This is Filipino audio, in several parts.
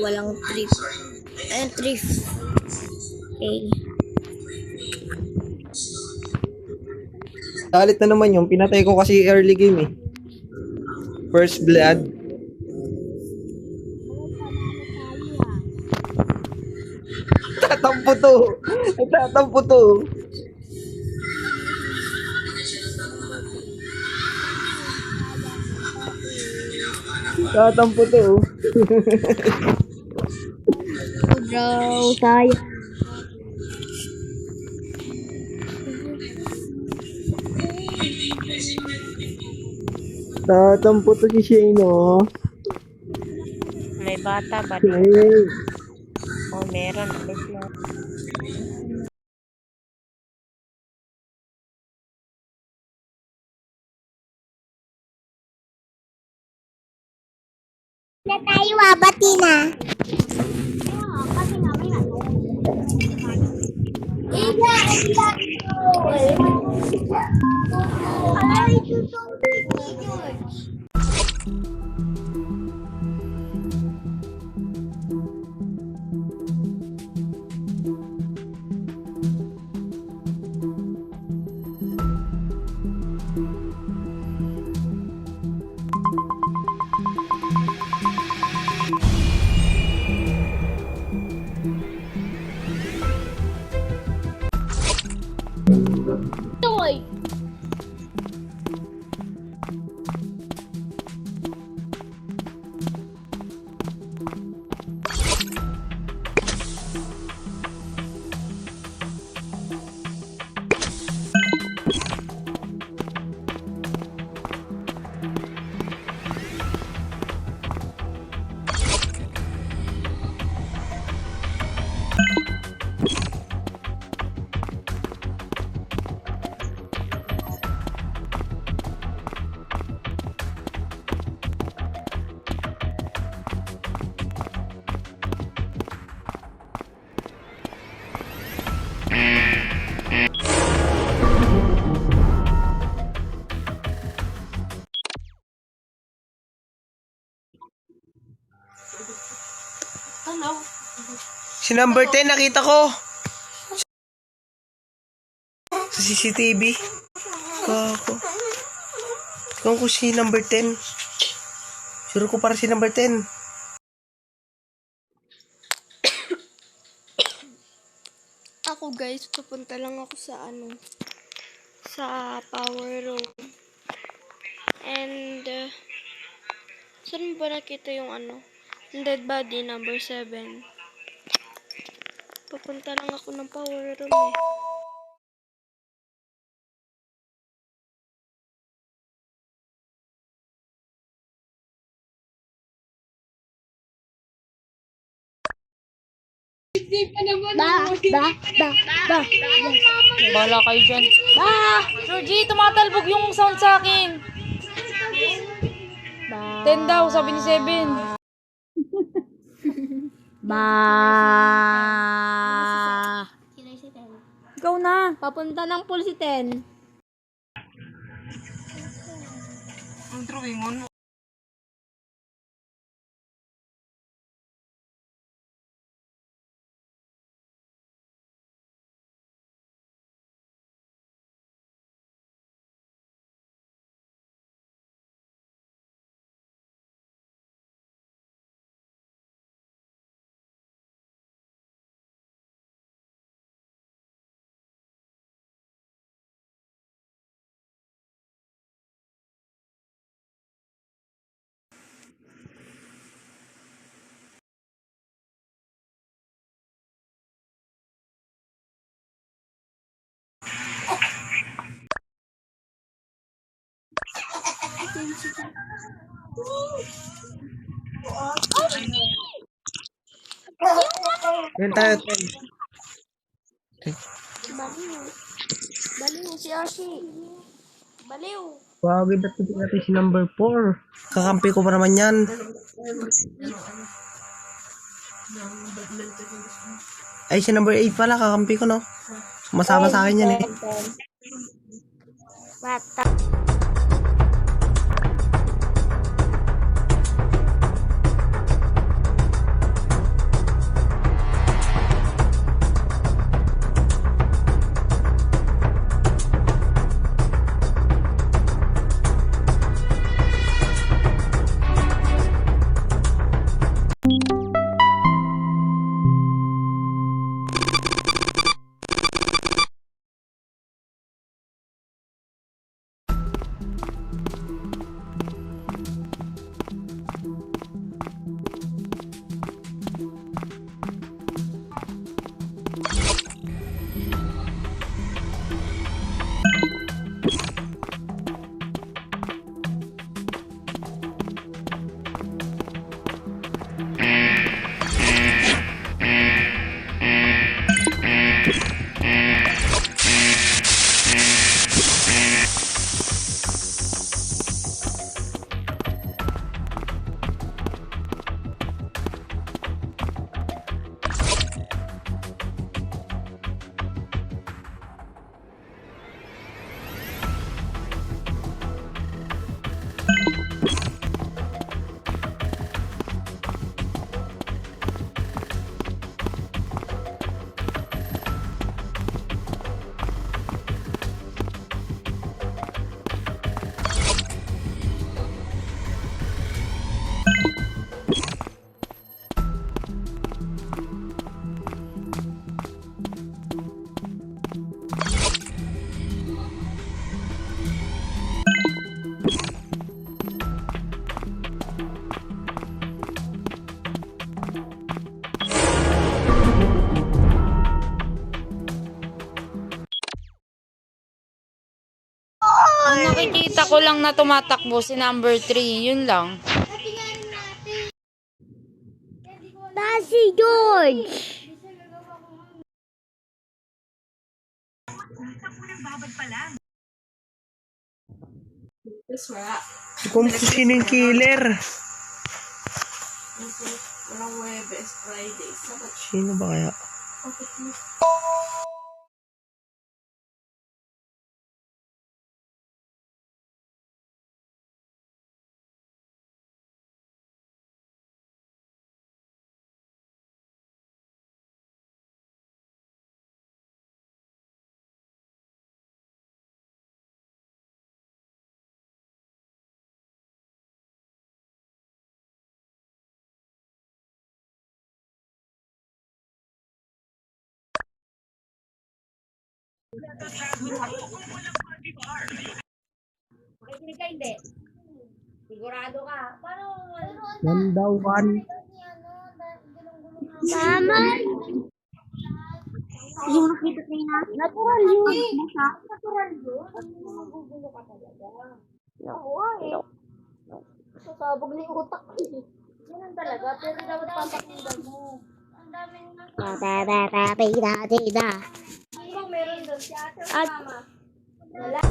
Walang trip. Trip. Okay. Galit na naman yung pinatay ko kasi early game eh. First blood. Tatampo to. Tatampo to. Tatampo to. Bro, tayo. Tatampo to si Shane, oh. May bata ba? Shane. Oh, meron. Alis na. Na tayo, bati na. Toy. Si number 10 nakita ko. Sa CCTV. Kako. Ikaw ko si number 10. Sure ko para si number 10. Ako guys, pupunta lang ako sa sa power room. And saan mo ba nakita yung yung dead body number 7? Pupunta lang ako ng power room eh. Bala kayo dyan. Georgie, tumatalbog yung sound sa akin. 10 daw, sabi ni 7. Ikaw na. Papunta ng pool si Ten. Ang drawing mo. Yan tayo, Ten. Baliw si Ashi. Baliw. Wow, ba't hindi natin si number 4? Kakampi ko pa naman yan. Ay, si number 8 pala, kakampi ko, no? Sumasama sa akin yan, eh. Bata. Ang nakikita ko lang na tumatakbo si number 3. Yun lang. Si George. Kung sino yung killer. Walang Webes, Friday, Sabat. Sino ba kaya? One daw, one. Mama. Yung nakita ko na. Natural yun. Natural yun. Magugulo ka talaga. Naku, ay. Sasabog na yung utak ko. Ganun talaga. Pero dapat papakinggan mo. Ang daming nasa. Sino meron doon? Si ate o mama? Wala.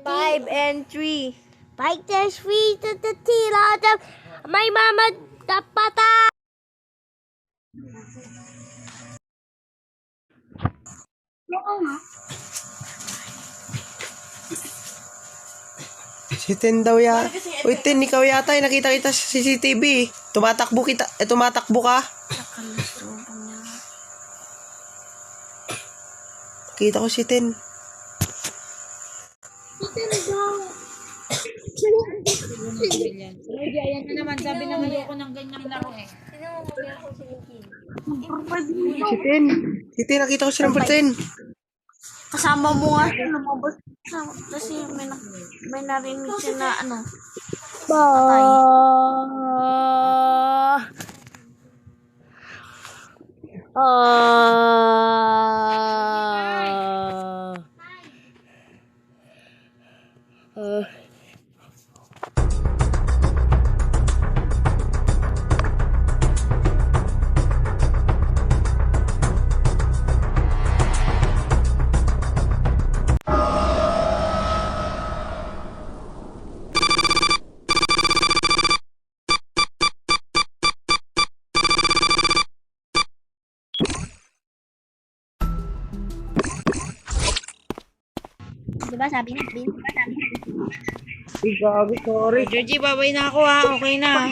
5 and 3. 5 times 3 to the tila. My mama tapata. Si Ten daw ya. Uy, Ten, ikaw yata. Nakita kita sa CCTV. Tumatakbo kita. Tumatakbo ka. Kita ko si Ten. Ayan na naman, sabi na ayoko ng ganyang laro eh. Si Ten. Si Ten, nakita ko si number 10. Kasama mo nga lumabas kasi may narinig siya na ano. Diba sabi niya? Gago, sorry. Georgie, babay na ako ha. Okay na.